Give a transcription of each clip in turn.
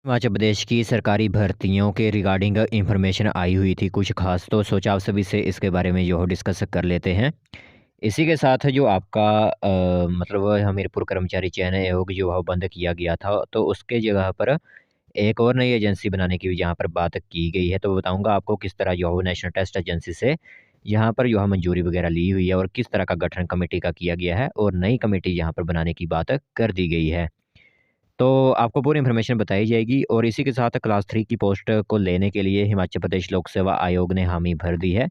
हिमाचल प्रदेश की सरकारी भर्तियों के रिगार्डिंग इंफॉर्मेशन आई हुई थी कुछ खास, तो सोचा आप सभी से इसके बारे में जो है डिस्कस कर लेते हैं। इसी के साथ जो आपका मतलब हमीरपुर कर्मचारी चयन आयोग जो है बंद किया गया था, तो उसके जगह पर एक और नई एजेंसी बनाने की भी यहाँ पर बात की गई है। तो बताऊँगा आपको किस तरह जो है नेशनल टेस्ट एजेंसी से यहाँ पर जो है मंजूरी वगैरह ली हुई है और किस तरह का गठन कमेटी का किया गया है और नई कमेटी यहाँ पर बनाने की बात कर दी गई है। तो आपको पूरी इन्फॉर्मेशन बताई जाएगी और इसी के साथ क्लास 3 की पोस्ट को लेने के लिए हिमाचल प्रदेश लोक सेवा आयोग ने हामी भर दी है।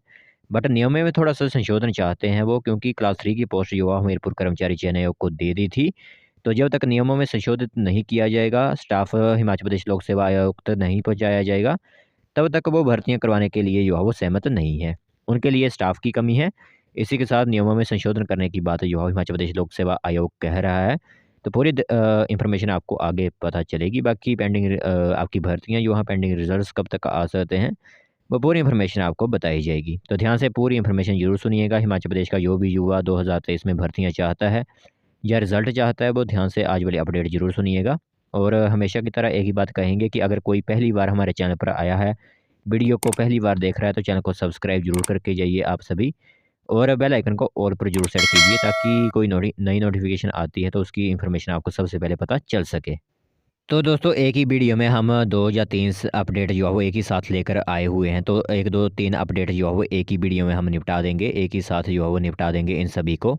बट नियमों में थोड़ा-सा संशोधन चाहते हैं वो, क्योंकि क्लास 3 की पोस्ट युवा हमीरपुर कर्मचारी चयन आयोग को दे दी थी। तो जब तक नियमों में संशोधित नहीं किया जाएगा, स्टाफ हिमाचल प्रदेश लोक सेवा आयोग तक नहीं पहुँचाया जाएगा, तब तक वो भर्तियाँ करवाने के लिए जो है वो सहमत नहीं है। उनके लिए स्टाफ की कमी है। इसी के साथ नियमों में संशोधन करने की बात जो है हिमाचल प्रदेश लोक सेवा आयोग कह रहा है। तो पूरी इन्फॉर्मेशन आपको आगे पता चलेगी। बाकी पेंडिंग आपकी भर्तियाँ जो हैं, पेंडिंग रिज़ल्ट्स कब तक आ सकते हैं, वो पूरी इन्फॉर्मेशन आपको बताई जाएगी। तो ध्यान से पूरी इन्फॉर्मेशन ज़रूर सुनिएगा। हिमाचल प्रदेश का जो भी युवा 2023 में भर्तियाँ चाहता है या रिज़ल्ट चाहता है, वो ध्यान से आज वाली अपडेट ज़रूर सुनिएगा। और हमेशा की तरह एक ही बात कहेंगे कि अगर कोई पहली बार हमारे चैनल पर आया है, वीडियो को पहली बार देख रहा है, तो चैनल को सब्सक्राइब ज़रूर करके जाइए आप सभी, और बेल आइकन को ऑल पर ज़रूर सेट कीजिए ताकि कोई नई नोटिफिकेशन आती है तो उसकी इन्फॉर्मेशन आपको सबसे पहले पता चल सके। तो दोस्तों, एक ही वीडियो में हम 2 या 3 अपडेट जो है वो एक ही साथ लेकर आए हुए हैं। तो 1, 2, 3 अपडेट जो है वो एक ही वीडियो में हम निपटा देंगे, एक ही साथ जो है वो निपटा देंगे इन सभी को।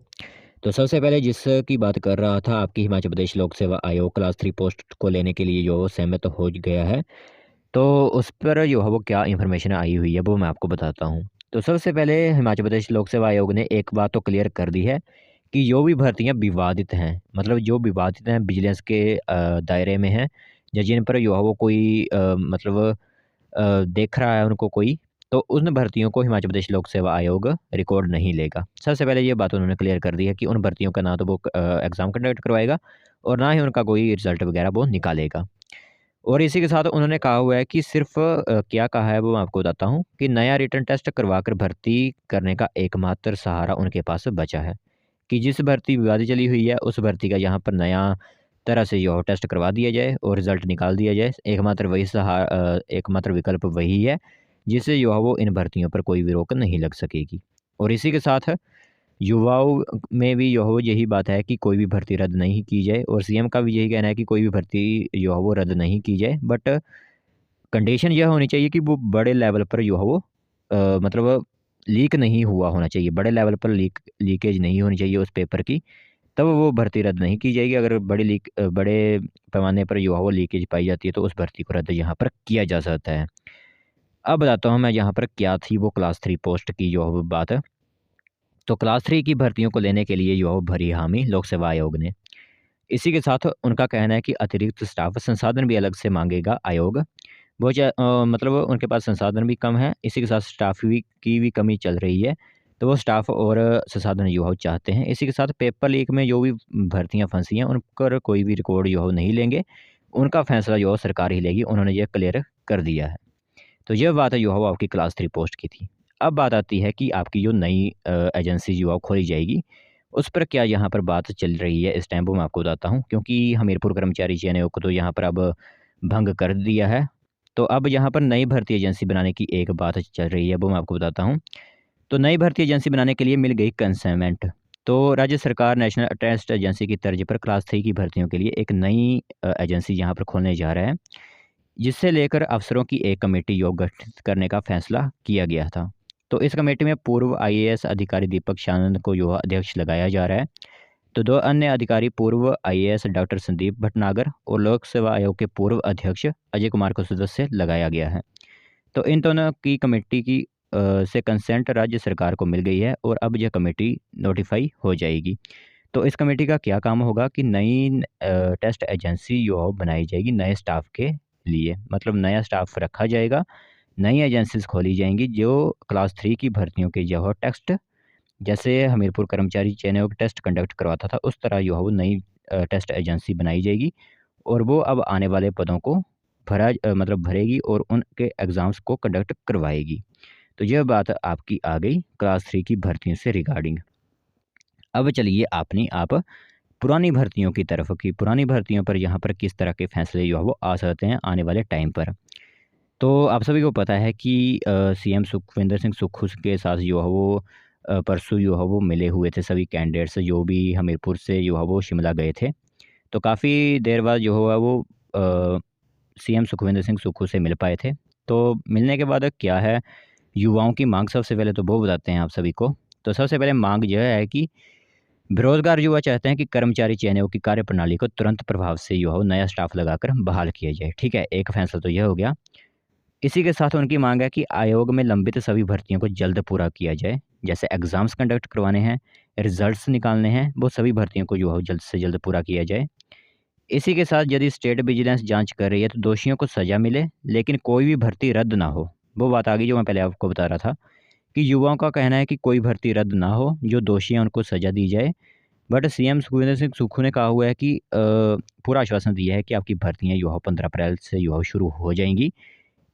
तो सबसे पहले जिसकी बात कर रहा था, आपकी हिमाचल प्रदेश लोक सेवा आयोग क्लास 3 पोस्ट को लेने के लिए जो वो सहमत हो गया है। तो उस पर जो है वो क्या इन्फॉर्मेशन आई हुई है वो मैं आपको बताता हूँ। तो सबसे पहले हिमाचल प्रदेश लोक सेवा आयोग ने एक बात तो क्लियर कर दी है कि जो भी भर्तियाँ विवादित हैं, मतलब जो विवादित हैं, विजिलेंस के दायरे में हैं, या जिन पर जो है वो कोई मतलब देख रहा है उनको कोई, तो उन भर्तियों को हिमाचल प्रदेश लोक सेवा आयोग रिकॉर्ड नहीं लेगा। सबसे पहले ये बात उन्होंने क्लियर कर दी है कि उन भर्तियों का ना तो वो एग्ज़ाम कंडक्ट करवाएगा और ना ही उनका कोई रिज़ल्ट वगैरह वो निकालेगा। और इसी के साथ उन्होंने कहा हुआ है कि सिर्फ़ क्या कहा है वो मैं आपको बताता हूँ कि नया रिटन टेस्ट करवाकर भर्ती करने का एकमात्र सहारा उनके पास बचा है। कि जिस भर्ती विवादित चली हुई है, उस भर्ती का यहाँ पर नया तरह से जो टेस्ट करवा दिया जाए और रिज़ल्ट निकाल दिया जाए। एकमात्र विकल्प वही है, जिससे जो है वो इन भर्तियों पर कोई भी रोक नहीं लग सकेगी। और इसी के साथ युवाओं में भी जो है वो यही बात है कि कोई भी भर्ती रद्द नहीं की जाए, और सीएम का भी यही कहना है कि कोई भी भर्ती जो है वो रद्द नहीं की जाए। बट कंडीशन यह होनी चाहिए कि वो बड़े लेवल पर जो है वो मतलब लीक नहीं हुआ होना चाहिए। बड़े लेवल पर लीकेज नहीं होनी चाहिए उस पेपर की, तब वो भर्ती रद्द नहीं की जाएगी। अगर बड़े पैमाने पर जो है वो लीकेज पाई जाती है, तो उस भर्ती को रद्द यहाँ पर किया जा सकता है। अब बताता हूँ मैं यहाँ पर क्या थी वो क्लास 3 पोस्ट की जो है वो बात। तो क्लास 3 की भर्तियों को लेने के लिए जो है भरी हामी लोक सेवा आयोग ने। इसी के साथ उनका कहना है कि अतिरिक्त स्टाफ संसाधन भी अलग से माँगेगा आयोग। मतलब उनके पास संसाधन भी कम है, इसी के साथ स्टाफ की भी कमी चल रही है। तो वो स्टाफ और संसाधन जो है वो चाहते हैं। इसी के साथ पेपर लीक में जो भी भर्तियाँ फँसी हैं, उन पर कोई भी रिकॉर्ड जो है वो नहीं लेंगे। उनका फैसला जो है सरकार ही लेगी, उन्होंने ये क्लियर कर दिया है। तो ये बात जो है वो आपकी क्लास 3 पोस्ट की थी। अब बात आती है कि आपकी जो नई एजेंसी जो है खोली जाएगी, उस पर क्या यहाँ पर बात चल रही है इस टाइम, वो मैं आपको बताता हूँ। क्योंकि हमीरपुर कर्मचारी चयन आयोग को तो यहाँ पर अब भंग कर दिया है। तो अब यहाँ पर नई भर्ती एजेंसी बनाने की एक बात चल रही है, वो मैं आपको बताता हूँ। तो नई भर्ती एजेंसी बनाने के लिए मिल गई कंसाइनमेंट। तो राज्य सरकार नेशनल टेस्ट एजेंसी की तर्ज पर क्लास 3 की भर्तियों के लिए एक नई एजेंसी यहाँ पर खोलने जा रहा है। जिससे लेकर अफसरों की एक कमेटी योग गठित करने का फैसला किया गया था। तो इस कमेटी में पूर्व आईएएस अधिकारी दीपक शानंद को युवा अध्यक्ष लगाया जा रहा है। तो 2 अन्य अधिकारी पूर्व आईएएस डॉक्टर संदीप भटनागर और लोक सेवा आयोग के पूर्व अध्यक्ष अजय कुमार को सदस्य लगाया गया है। तो इन दोनों की कमेटी की से कंसेंट राज्य सरकार को मिल गई है और अब यह कमेटी नोटिफाई हो जाएगी। तो इस कमेटी का क्या काम होगा कि नई टेस्ट एजेंसी जो बनाई जाएगी नए स्टाफ के लिए, मतलब नया स्टाफ रखा जाएगा, नई एजेंसीज़ खोली जाएँगी जो क्लास 3 की भर्तियों के जो है टेस्ट, जैसे हमीरपुर कर्मचारी चयन आयोग टेस्ट कंडक्ट करवाता था, उस तरह जो है वो नई टेस्ट एजेंसी बनाई जाएगी और वो अब आने वाले पदों को मतलब भरेगी और उनके एग्ज़ाम्स को कंडक्ट करवाएगी। तो यह बात आपकी आ गई क्लास 3 की भर्तियों से रिगार्डिंग। अब चलिए अपनी आप पुरानी भर्तियों की तरफ कि पुरानी भर्तियों पर यहाँ पर किस तरह के फैसले जो है वो आ सकते हैं आने वाले टाइम पर। तो आप सभी को पता है कि सीएम सुखविंदर सिंह सुक्खू के साथ जो है वो परसों जो है वो मिले हुए थे सभी कैंडिडेट्स जो भी हमीरपुर से जो है वो शिमला गए थे। तो काफ़ी देर बाद जो है वो सीएम सुखविंदर सिंह सुक्खू से मिल पाए थे। तो मिलने के बाद क्या है, युवाओं की मांग सबसे पहले तो वो बताते हैं आप सभी को। तो सबसे पहले मांग यह है कि बेरोजगार युवा चाहते हैं कि कर्मचारी चयन की कार्यप्रणाली को तुरंत प्रभाव से जो है नया स्टाफ लगाकर बहाल किया जाए। ठीक है, एक फैसला तो यह हो गया। इसी के साथ उनकी मांग है कि आयोग में लंबित सभी भर्तियों को जल्द पूरा किया जाए। जैसे एग्ज़ाम्स कंडक्ट करवाने हैं, रिजल्ट्स निकालने हैं, वो सभी भर्तियों को जो है जल्द से जल्द पूरा किया जाए। इसी के साथ यदि स्टेट विजिलेंस जांच कर रही है तो दोषियों को सज़ा मिले, लेकिन कोई भी भर्ती रद्द ना हो। वो बात आ गई जो मैं पहले आपको बता रहा था कि युवाओं का कहना है कि कोई भर्ती रद्द ना हो, जो दोषी हैं उनको सज़ा दी जाए। बट सीएम सुखविंदर सिंह सुक्खू ने कहा हुआ है कि पूरा आश्वासन दिया है कि आपकी भर्तियाँ जो है 15 अप्रैल से जो है शुरू हो जाएँगी।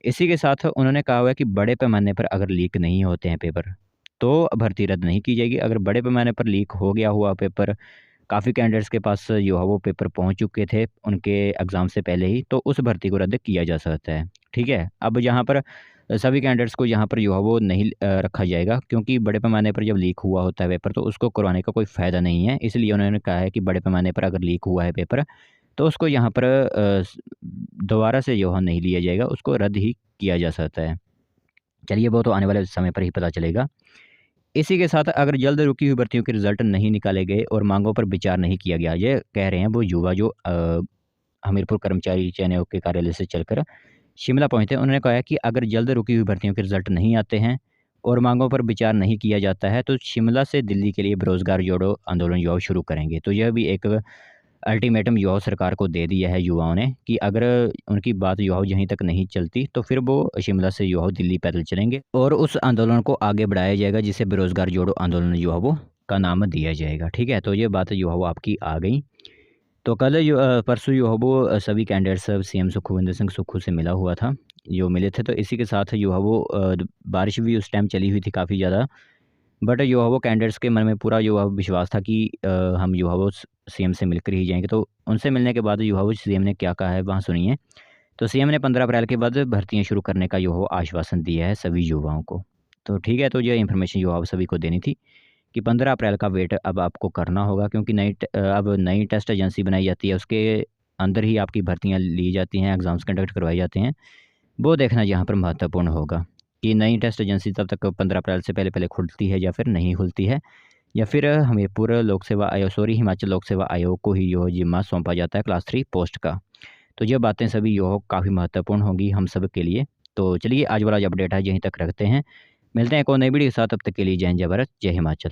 इसी के साथ उन्होंने कहा हुआ है कि बड़े पैमाने पर अगर लीक नहीं होते हैं पेपर, तो भर्ती रद्द नहीं की जाएगी। अगर बड़े पैमाने पर लीक हो गया हुआ पेपर, काफ़ी कैंडिडेट्स के पास जो है वो पेपर पहुंच चुके थे उनके एग्ज़ाम से पहले ही, तो उस भर्ती को रद्द किया जा सकता है। ठीक है? अब यहाँ पर सभी कैंडिडेट्स को यहाँ पर जो है वो नहीं रखा जाएगा, क्योंकि बड़े पैमाने पर जब लीक हुआ होता है पेपर तो उसको करवाने का कोई फ़ायदा नहीं है। इसलिए उन्होंने कहा है कि बड़े पैमाने पर अगर लीक हुआ है पेपर, तो उसको यहाँ पर दोबारा से जो है नहीं लिया जाएगा, उसको रद्द ही किया जा सकता है। चलिए वो तो आने वाले समय पर ही पता चलेगा। इसी के साथ अगर जल्द रुकी हुई भर्तियों के रिज़ल्ट नहीं निकाले गए और मांगों पर विचार नहीं किया गया, ये कह रहे हैं वो युवा जो हमीरपुर कर्मचारी चयन आयोग के कार्यालय से चलकर शिमला पहुँचे। उन्होंने कहा है कि अगर जल्द रुकी हुई भर्तियों के रिज़ल्ट नहीं आते हैं और मांगों पर विचार नहीं किया जाता है, तो शिमला से दिल्ली के लिए बेरोज़गार जोड़ो आंदोलन जो है शुरू करेंगे। तो यह भी एक अल्टीमेटम युवा सरकार को दे दिया है युवाओं ने कि अगर उनकी बात जो है यहीं तक नहीं चलती तो फिर वो शिमला से जो है दिल्ली पैदल चलेंगे और उस आंदोलन को आगे बढ़ाया जाएगा, जिसे बेरोजगार जोड़ो आंदोलन जो है वो का नाम दिया जाएगा। ठीक है, तो ये बात जो है वो आपकी आ गई। तो कल जो परसों जो है वो सभी कैंडिडेट्स सीएम सुखविंदर सिंह सुक्खू से मिला हुआ था, जो मिले थे। तो इसी के साथ जो है वो बारिश भी उस टाइम चली हुई थी काफ़ी ज़्यादा। बट जो है वो कैंडिडेट्स के मन में पूरा जो है विश्वास था कि हम जो है वो सीएम से मिलकर ही जाएँगे। तो उनसे मिलने के बाद जो है वो सीएम ने क्या कहा है वहाँ सुनिए। तो सीएम ने 15 अप्रैल के बाद भर्तियाँ शुरू करने का जो है आश्वासन दिया है सभी युवाओं को। तो ठीक है, तो ये इन्फॉर्मेशन जो आप सभी को देनी थी कि 15 अप्रैल का वेट अब आपको करना होगा, क्योंकि अब नई टेस्ट एजेंसी बनाई जाती है, उसके अंदर ही आपकी भर्तियाँ ली जाती हैं, एग्ज़ाम्स कंडक्ट करवाए जाते हैं। वो देखना यहाँ पर महत्वपूर्ण होगा कि नई टेस्ट एजेंसी तब तक 15 अप्रैल से पहले खुलती है या फिर नहीं खुलती है, या फिर हमीरपुर लोक सेवा आयोग हिमाचल लोक सेवा आयोग को ही जो जिम्मा सौंपा जाता है क्लास 3 पोस्ट का। तो ये बातें सभी जो काफ़ी महत्वपूर्ण होंगी हम सब के लिए। तो चलिए आज वाला जो अपडेट है यहीं तक रखते हैं। मिलते हैं एक और नई वीडियो के साथ, तब तक के लिए जय हिंद, जय भारत, जय हिमाचल।